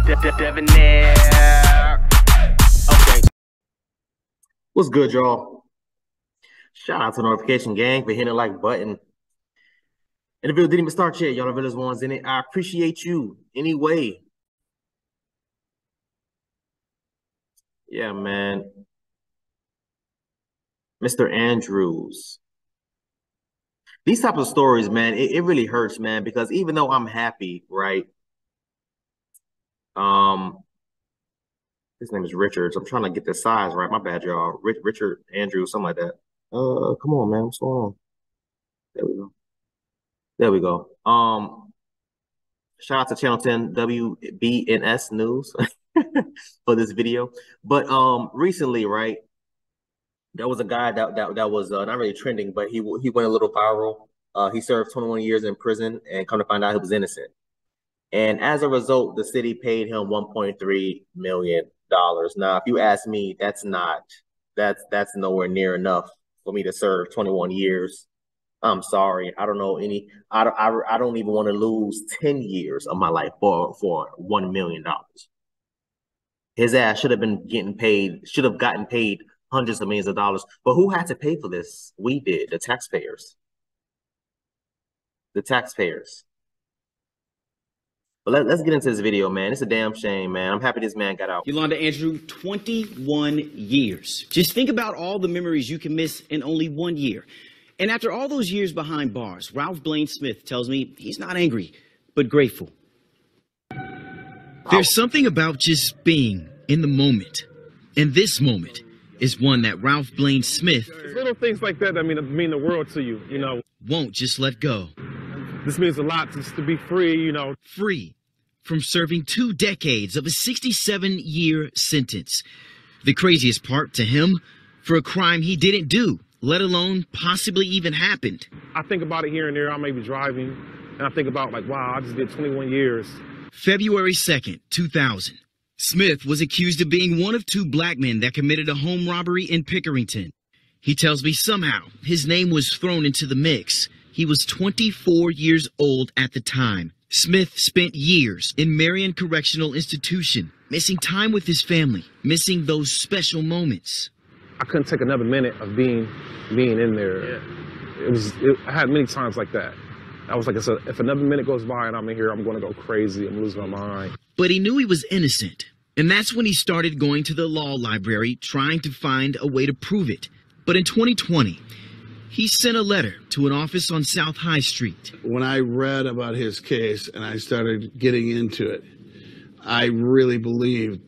Debonair. Okay. What's good, y'all? Shout out to Notification Gang for hitting the like button. And the video didn't even start yet. Y'all the realest ones in it. I appreciate you anyway. Yeah, man. Mr. Andrews. These types of stories, man, it really hurts, man, because even though I'm happy, right? His name is Richards. I'm trying to get the size right. My bad, y'all. Richard Andrews, something like that. Come on, man. What's going on? There we go. There we go. Shout out to Channel 10 WBNS News for this video. But recently, right, there was a guy that was not really trending, but he went a little viral. He served 21 years in prison, and come to find out he was innocent. And as a result, the city paid him $1.3 million. Now, if you ask me, that's nowhere near enough for me to serve 21 years. I'm sorry. I don't know any. I don't even want to lose 10 years of my life for $1 million. His ass should have been getting paid. Should have gotten paid hundreds of millions of dollars. But who had to pay for this? We did. The taxpayers. The taxpayers. But let's get into this video, man. It's a damn shame, man. I'm happy this man got out. Yolanda Andrew, 21 years. Just think about all the memories you can miss in only 1 year. And after all those years behind bars, Ralph Blaine Smith tells me he's not angry, but grateful. There's something about just being in the moment. And this moment is one that Ralph Blaine Smith, little things like that mean the world to you, you know. Won't just let go. This means a lot just to be free, you know. Free from serving 2 decades of a 67-year sentence. The craziest part to him, for a crime he didn't do, let alone possibly even happened. I think about it here and there. I may be driving, and I think about, like, wow, I just did 21 years. February 2nd, 2000. Smith was accused of being one of 2 black men that committed a home robbery in Pickerington. He tells me somehow his name was thrown into the mix. He was 24 years old at the time. Smith spent years in Marion Correctional Institution, missing time with his family, missing those special moments. I couldn't take another minute of being in there. Yeah. I had many times like that. I was like, if another minute goes by and I'm in here, I'm going to go crazy. I'm losing my mind. But he knew he was innocent. And that's when he started going to the law library, trying to find a way to prove it. But in 2020, he sent a letter to an office on South High Street. When I read about his case and I started getting into it, I really believed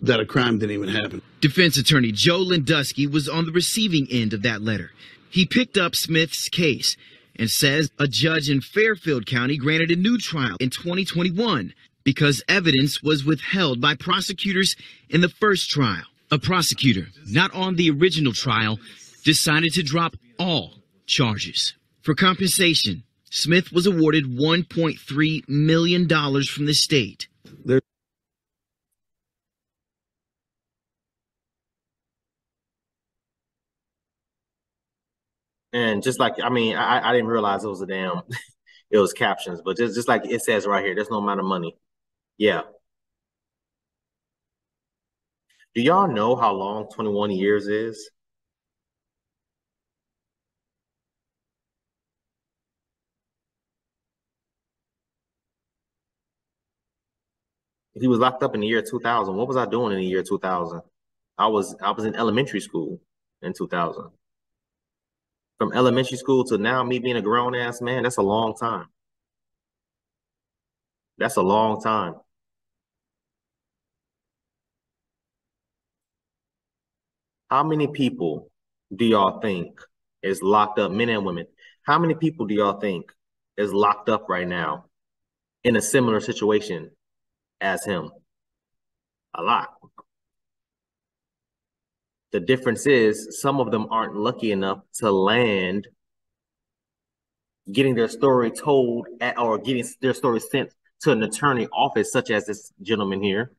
that a crime didn't even happen. Defense attorney Joe Lindusky was on the receiving end of that letter. He picked up Smith's case and says a judge in Fairfield County granted a new trial in 2021 because evidence was withheld by prosecutors in the first trial. A prosecutor, not on the original trial, decided to drop all charges. For compensation, Smith was awarded $1.3 million from the state. And just like, I didn't realize it was it was captions, but just like it says right here, there's no amount of money. Yeah. Do y'all know how long 21 years is? He was locked up in the year 2000. What was I doing in the year 2000? I was in elementary school in 2000. From elementary school to now, me being a grown ass man, that's a long time. That's a long time. How many people do y'all think is locked up, men and women? How many people do y'all think is locked up right now in a similar situation as him? A lot. The difference is some of them aren't lucky enough to land getting their story told or getting their story sent to an attorney office, such as this gentleman here.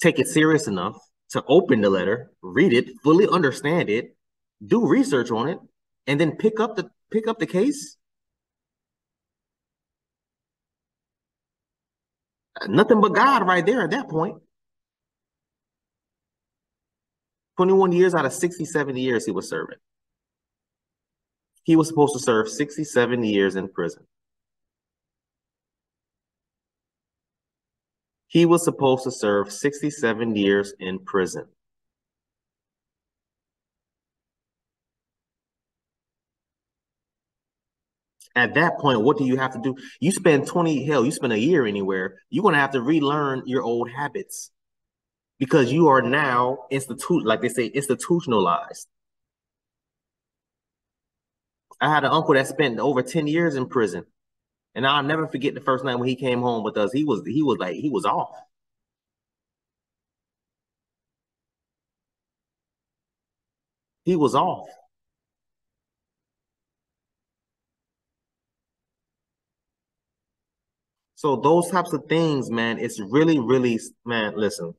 Take it serious enough to open the letter, read it, fully understand it, do research on it, and then pick up the case. Nothing but God right there at that point. 21 years out of 67 years he was serving. He was supposed to serve 67 years in prison. He was supposed to serve 67 years in prison. At that point, what do you have to do? You spend you spend a year anywhere, you're going to have to relearn your old habits because you are now like they say, institutionalized. I had an uncle that spent over 10 years in prison. And I'll never forget the first night when he came home with us. He was off. He was off. So those types of things, man, it's really, really, man, listen,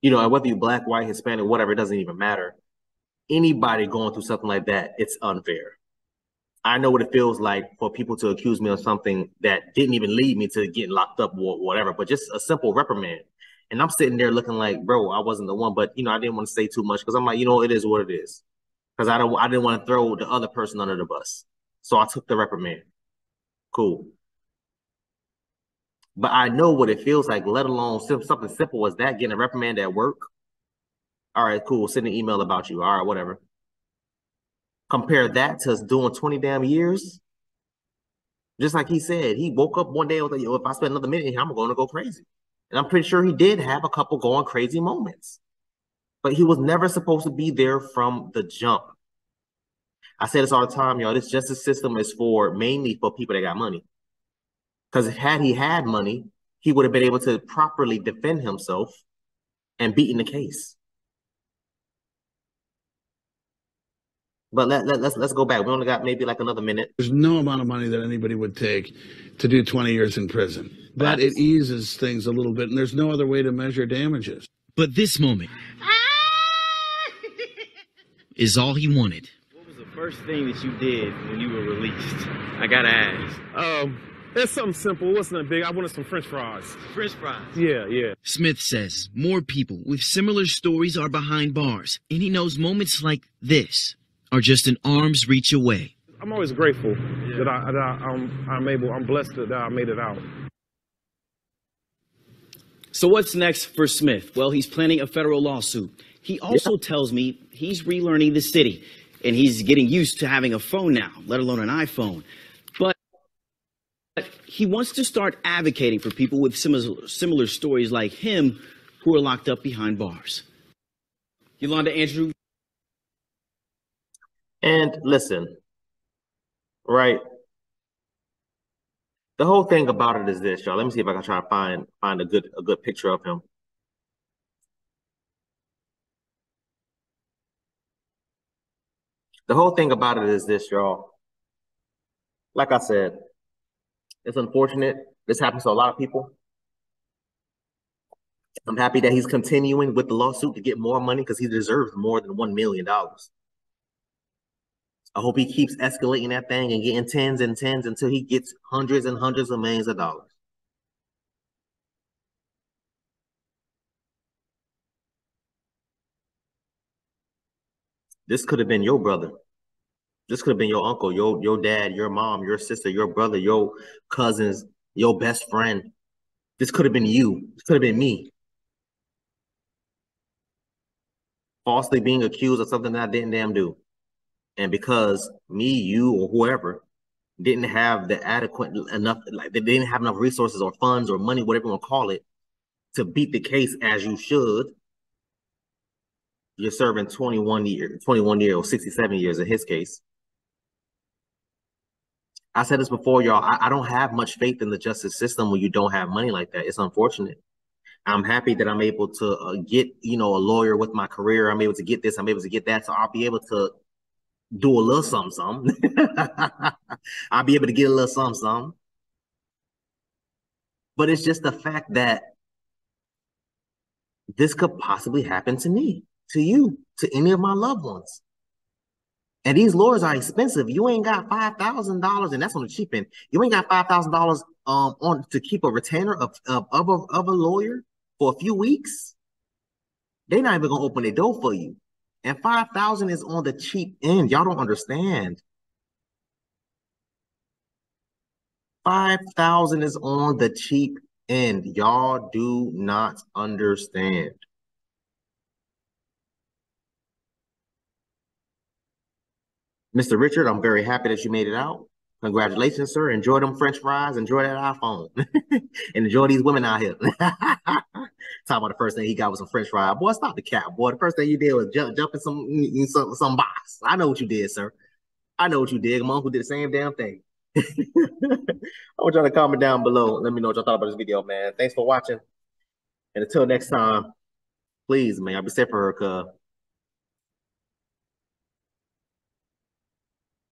whether you're black, white, Hispanic, whatever, it doesn't even matter. Anybody going through something like that, it's unfair. I know what it feels like for people to accuse me of something that didn't even lead me to getting locked up or whatever, but just a simple reprimand. And I'm sitting there looking like, bro, I wasn't the one, but I didn't want to say too much because I'm like, it is what it is. Because I didn't want to throw the other person under the bus. So I took the reprimand. Cool. But I know what it feels like, let alone something simple as that, getting a reprimand at work. All right, cool. Send an email about you. All right, whatever. Compare that to doing 20 damn years. Just like he said, he woke up one day and was like, if I spend another minute here, I'm going to go crazy. And I'm pretty sure he did have a couple going crazy moments. But he was never supposed to be there from the jump. I say this all the time, y'all. This justice system is mainly for people that got money. Because had he had money, he would have been able to properly defend himself and beaten the case. But let's go back. We only got maybe like another minute. There's no amount of money that anybody would take to do 20 years in prison. But it eases things a little bit, and there's no other way to measure damages. But this moment is all he wanted. What was the first thing that you did when you were released? I gotta ask. It's something simple. It wasn't that big. I wanted some French fries. French fries? Yeah. Smith says more people with similar stories are behind bars, and he knows moments like this are just an arm's reach away. I'm always grateful that I'm blessed that I made it out. So what's next for Smith? Well, he's planning a federal lawsuit. He also tells me he's relearning the city, and he's getting used to having a phone now, let alone an iPhone. But he wants to start advocating for people with similar stories like him who are locked up behind bars. Yolanda, Andrew. And listen, right? The whole thing about it is this, y'all. Let me see if I can try to find a good picture of him. The whole thing about it is this, y'all. Like I said, it's unfortunate. This happens to a lot of people. I'm happy that he's continuing with the lawsuit to get more money because he deserves more than $1 million. I hope he keeps escalating that thing and getting tens and tens until he gets hundreds and hundreds of millions of dollars. This could have been your brother. This could have been your uncle, your dad, your mom, your sister, your brother, your cousins, your best friend. This could have been you. This could have been me. Falsely being accused of something that I didn't damn do. And because me, you, or whoever didn't have the adequate enough, like they didn't have enough resources or funds or money, whatever you want to call it, to beat the case as you should, you're serving 21 years or 67 years in his case. I said this before, y'all. I don't have much faith in the justice system when you don't have money like that. It's unfortunate. I'm happy that I'm able to get, a lawyer with my career. I'm able to get this. I'm able to get that. So I'll be able to do a little something. I'll be able to get a little something. But it's just the fact that this could possibly happen to me, to you, to any of my loved ones. And these lawyers are expensive. You ain't got $5,000, and that's on the cheap end. You ain't got $5,000 on to keep a retainer of a lawyer for a few weeks. They're not even gonna open the door for you. And 5,000 is on the cheap end. Y'all don't understand. 5,000 is on the cheap end. Y'all do not understand. Mr. Richard, I'm very happy that you made it out. Congratulations, sir. Enjoy them French fries. Enjoy that iPhone. And enjoy these women out here. Talking about the first thing he got was some French fries. Boy, stop the cap, boy. The first thing you did was jump in some box. I know what you did, sir. I know what you did. My uncle did the same damn thing. I want y'all to comment down below. Let me know what y'all thought about this video, man. Thanks for watching. And until next time, please, man, I'll be safe for her, cuz.